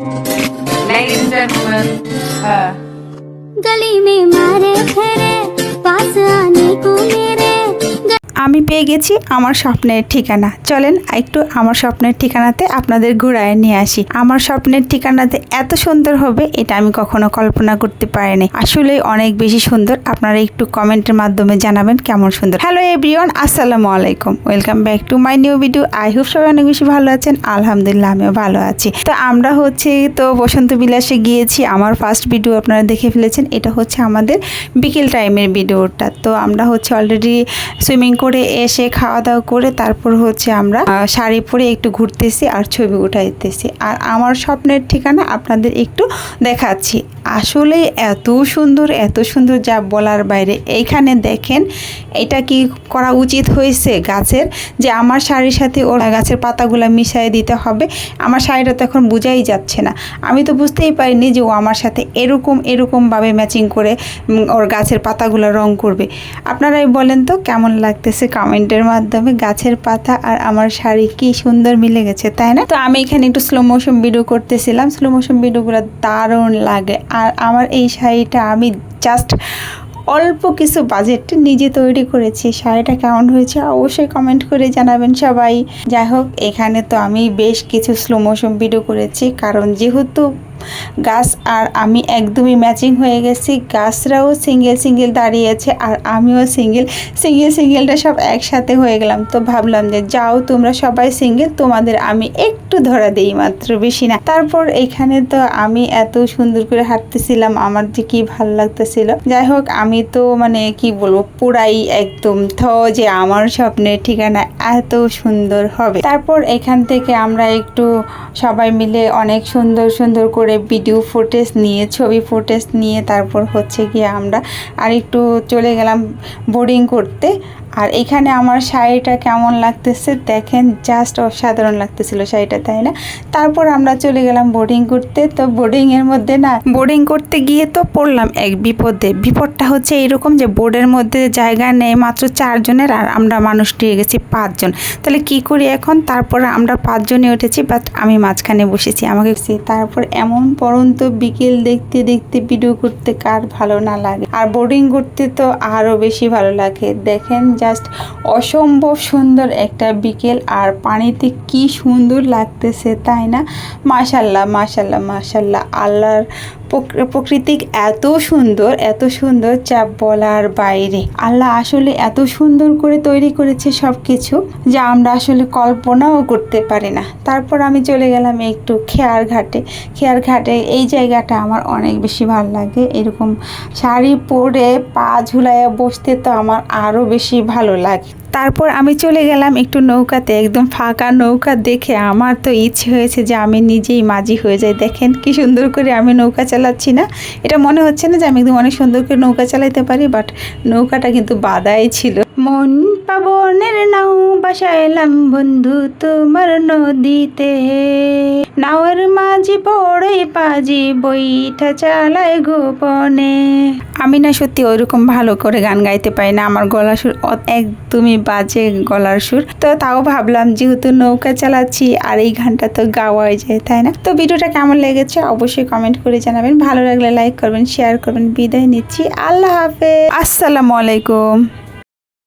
Ladies and gentlemen, गली में मारे फेरे पास आने को मेरे আমি পেয়ে গেছি আমার স্বপ্নের ঠিকানা। চলেন একটু আমার স্বপ্নের ঠিকানাতে আপনাদের ঘুরায় নিয়ে আসি। আমার স্বপ্নের ঠিকানাতে এত সুন্দর হবে এটা আমি কখনো কল্পনা করতে পারিনি। আসলে অনেক বেশি সুন্দর। আপনারা একটু কমেন্টের মাধ্যমে জানাবেন কেমন সুন্দর। হ্যালো এভরিওয়ান, আসসালামু আলাইকুম, welcome back to my new video. I hope সবাই অনেক বেশি ভালো আছেন। আলহামদুলিল্লাহ আমিও ভালো আছি। তো আমরা তো বসন্ত বিলাসে গিয়েছি। আমার ফার্স্ট ভিডিও আপনারা দেখে ফেলেছেন। এটা হচ্ছে আমাদের বিকেল টাইমের ভিডিওটা। তো আমরা অলরেডি সুইমিং করে এসে খাওয়া দাওয়া করে তারপর আমরা শাড়ি পরে একটু ঘুরতেছি আর ছবি উঠাইতেছি। আর আমার স্বপ্নের ঠিকানা আপনাদের একটু দেখাচ্ছি। আসলে এত সুন্দর যা বলার বাইরে। এইখানে দেখেন এটা কি করা উচিত হয়েছে গাছের, যে আমার শাড়ির সাথে ওর গাছের পাতাগুলো মিশিয়ে দিতে হবে। আমার শাড়িটা তো এখন বোঝাই যাচ্ছে না। আমি তো বুঝতেই পারিনি যে ও আমার সাথে এরকমভাবে ম্যাচিং করে ওর গাছের পাতাগুলো রং করবে। আপনারাই বলেন তো কেমন লাগতেছে কমেন্টের মাধ্যমে। গাছের পাতা আর আমার শাড়ি কি সুন্দর মিলে গেছে, তাই না? তো আমি এখানে একটু স্লো মোশন ভিডিও করতেছিলাম। স্লো মোশন ভিডিওগুলো দারুণ লাগে। আর আমার এই শাড়িটা আমি জাস্ট অল্প কিছু বাজেট নিজে তৈরি করেছি। শাড়িটা কেমন হয়েছে অবশ্যই কমেন্ট করে জানাবেন সবাই। যাই হোক, এখানে তো আমি বেশ কিছু স্লো মোশন ভিডিও করেছি, কারণ যেহেতু গাছ আর আমি একদমই ম্যাচিং হয়ে গেছি। গাছরাও সিঙ্গেল দাঁড়িয়েছে আর আমিও সিঙ্গেলটা সব একসাথে হয়ে গেলাম। তো ভাবলাম যে যাও তোমরা সবাই সিঙ্গেল, তোমাদের আমি একটু ধরা দেই, মাত্র বেশি না। তারপর এখানে তো আমি এত সুন্দর করে হাঁটতেছিলাম, আমার যে কি ভালো লাগতেছিল। যাই হোক, আমি তো কি বলবো, পুরাই একদম যে আমার স্বপ্নের ঠিকানা এত সুন্দর হবে। তারপর এখান থেকে আমরা একটু সবাই মিলে অনেক সুন্দর করে ভিডিও ফুটেজ নিয়ে, ছবি ফুটেজ নিয়ে তারপর গিয়ে আমরা আর একটু চলে গেলাম বোর্ডিং করতে। আর এখানে আমার শাড়িটা কেমন লাগতেছে দেখেন, জাস্ট অসাধারণ লাগতেছিল শাড়িটা, তাই না? তারপর আমরা চলে গেলাম বোর্ডিং করতে। তো বোর্ডিংয়ের মধ্যে বোর্ডিং করতে গিয়ে তো পড়লাম এক বিপদটা এরকম যে বোর্ডের মধ্যে জায়গা নেই মাত্র 4 জনের, আর আমরা মানুষ নিয়ে গেছি 5 জন। তাহলে কি করি এখন? তারপর আমরা 5 জনে উঠেছি, বাট আমি মাঝখানে বসেছি। তারপর এমন পরন্ত বিকেল দেখতে ভিডিও করতে কার ভালো না লাগে। আর বোর্ডিং করতে তো আরও বেশি ভালো লাগে। দেখেন জাস্ট অসম্ভব সুন্দর একটা বিকেল, আর পানিতে কি সুন্দর লাগতেছে, তাই না? মাশাল্লাহ আল্লাহর প্রকৃতিক এত সুন্দর যা বলার বাইরে। আল্লাহ আসলে এত সুন্দর করে তৈরি করেছে সব কিছু, যা আমরা আসলে কল্পনাও করতে পারি না। তারপর আমি চলে গেলাম একটু খেয়ার ঘাটে। এই জায়গাটা আমার অনেক বেশি ভালো লাগে। এরকম শাড়ি পরে পা ঝুলাইয়া বসতে তো আমার আরও বেশি ভালো লাগে। তারপর আমি চলে গেলাম একটু নৌকাতে। একদম ফাঁকা নৌকা দেখে আমার তো ইচ্ছে হয়েছে যে আমি নিজেই মাঝি হয়ে যাই। দেখেন কি সুন্দর করে আমি নৌকা চালাচ্ছি না? এটা মনে হচ্ছে না যে আমি একদম অনেক সুন্দর করে নৌকা চালাইতে পারি, বাট নৌকাটা কিন্তু বাদাই ছিল। মন পাবনের নাও বাসাইলাম বন্ধু তোমার নদীতে, নাওয়ের মাঝি পড়ে পাজি বইটা চালায় গোপনে। আমি না সত্যি ওইরকম ভালো করে গান গাইতে পারি না। আমার গলার সুর একদমই বাজে গলার সুর। তো তাও ভাবলাম যেহেতু নৌকা চালাচ্ছি আর এই গানটা তো গাওয়াই যায়, তাই না? তো ভিডিওটা কেমন লেগেছে অবশ্যই কমেন্ট করে জানাবেন। ভালো লাগলে লাইক করবেন, শেয়ার করবেন। বিদায় নিচ্ছি। আল্লাহ হাফেজ, আসসালামু আলাইকুম।